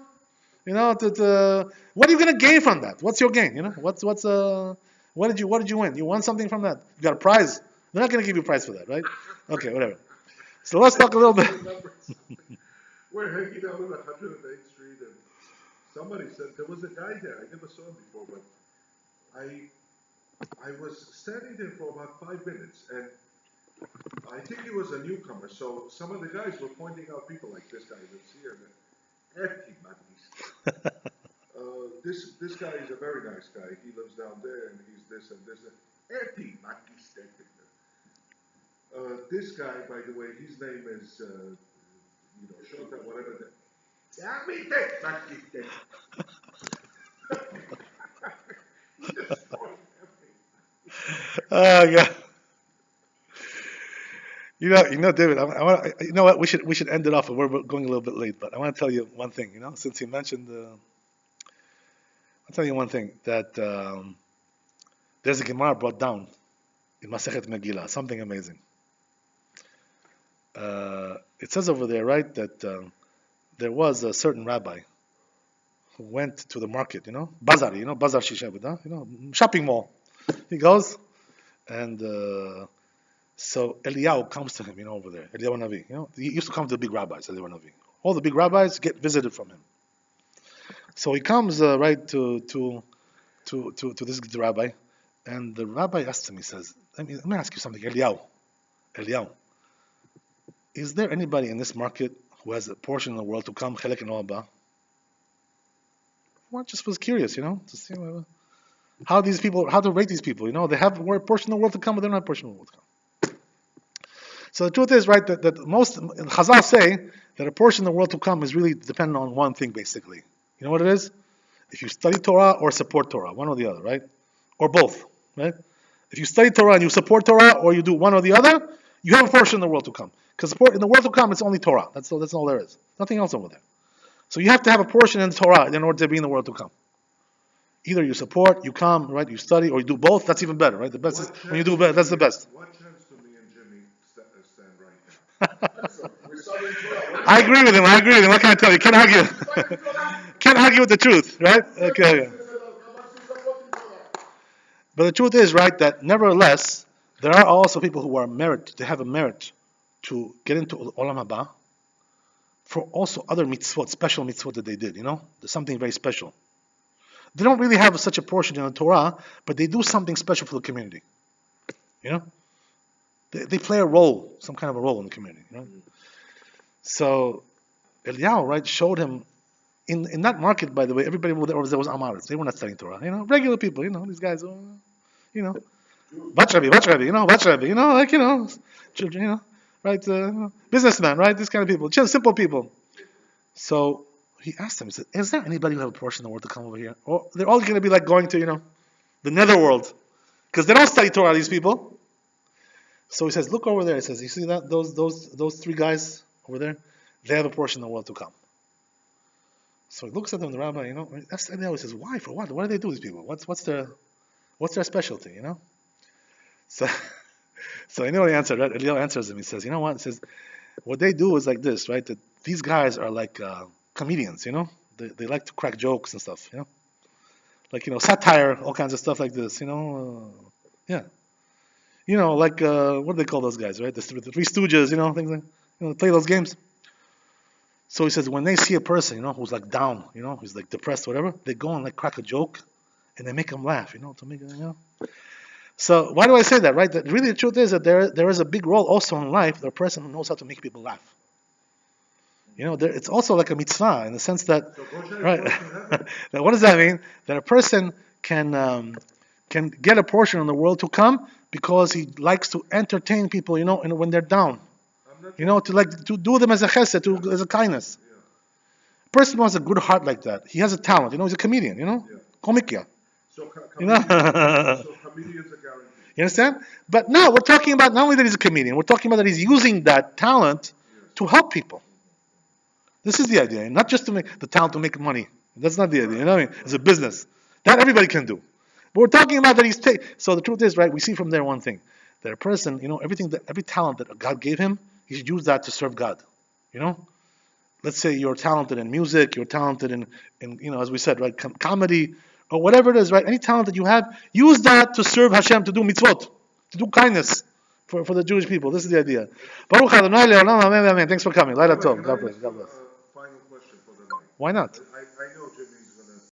What are you gonna gain from that? What's your gain? What did you win? You won something from that? You got a prize? They're not gonna give you a prize for that, right? Okay, whatever. So let's talk a little bit. We're hanging out on 108th Street, and somebody said there was a guy there. I never saw him before, but I was standing there for about 5 minutes, and I think he was a newcomer. So some of the guys were pointing out people like this guy lives here. This guy is a very nice guy. He lives down there, and he's this and this. This guy, by the way, his name is Shota, whatever. Oh God. David. You know what? We should end it off. We're going a little bit late, but I want to tell you one thing. Since he mentioned, I'll tell you one thing that there's a Gemara brought down in Masechet Megillah. Something amazing. It says over there, right, that there was a certain rabbi who went to the market. Bazar. Bazar Shishabit. Shopping mall. He goes and. So Eliyahu comes to him, over there. Eliyahu Navi, he used to come to the big rabbis. Eliyahu Navi. All the big rabbis get visited from him. So he comes right to this rabbi, and the rabbi asks him. He says, "Let me ask you something, Eliyahu. Is there anybody in this market who has a portion of the world to come? Chelek and Oaba?" Well, just was curious, to see how to rate these people. They have a portion of the world to come, but they're not a portion of the world to come. So the truth is, right, that most Chazal say that a portion of the world to come is really dependent on one thing, basically. You know what it is? If you study Torah or support Torah, one or the other, right? Or both, right? If you study Torah and you support Torah, or you do one or the other, you have a portion of the world to come. Because in the world to come, it's only Torah. That's all there is. Nothing else over there. So you have to have a portion in Torah in order to be in the world to come. Either you support, you come, right? You study, or you do both. That's even better, right? The best is when you do better. That's the best. I agree with him. What can I tell you? Can't argue. Can't argue with the truth, right? Okay. But the truth is, right, that nevertheless, there are also people who are they have a merit to get into Olam Haba for also other mitzvot, special mitzvot that they did, There's something very special. They don't really have such a portion in the Torah, but they do something special for the community. They play a role, some kind of a role in the community. So Eliyahu, right, showed him in that market. By the way, everybody there was Amaris. They were not studying Torah. Regular people. These guys. Bach Rabbi, children. Right, businessmen, right, this kind of people, just simple people. So he asked him. He said, "Is there anybody who have a portion of the world to come over here, or they're all going to be like going to the netherworld, because they don't study Torah, these people?" So he says, "Look over there." He says, "You see that those three guys over there? They have a portion of the world to come." So he looks at them, the rabbi, that's and he says, "Why? For what? What do they do, these people? What's their specialty, So you know what he answered, right? Eliyahu answers him. He says, "You know what?" He says, "What they do is like this, right? That these guys are like comedians, They like to crack jokes and stuff, Like satire, all kinds of stuff like this, yeah." Like what do they call those guys, right? The Three Stooges, things like play those games. So he says when they see a person, who's like down, who's like depressed, whatever, they go and like crack a joke, and they make them laugh, to make So why do I say that, right? That really the truth is that there is a big role also in life that a person who knows how to make people laugh. It's also like a mitzvah in the sense that, right? Now, what does that mean? That a person can get a portion in the world to come because he likes to entertain people, and when they're down, to do them as a chesed, as a kindness. A person who has a good heart like that, he has a talent, he's a comedian, komikia. So You know? comedians are guaranteed. You understand? But no, we're talking about not only that he's a comedian, we're talking about that he's using that talent to help people. This is the idea, not just to make the talent to make money. That's not the idea. You know what I mean? It's a business that everybody can do. But we're talking about that he's so the truth is, right? We see from there one thing: that a person, every talent that God gave him, he should use that to serve God. You know, let's say you're talented in music, you're talented in as we said, right, comedy or whatever it is, right? Any talent that you have, use that to serve Hashem, to do mitzvot, to do kindness for the Jewish people. This is the idea. Baruch Adonai le'olam, amen, amen. Thanks for coming. Laila tov. God bless. God bless. Final question for the night. Why not? I know, Jim,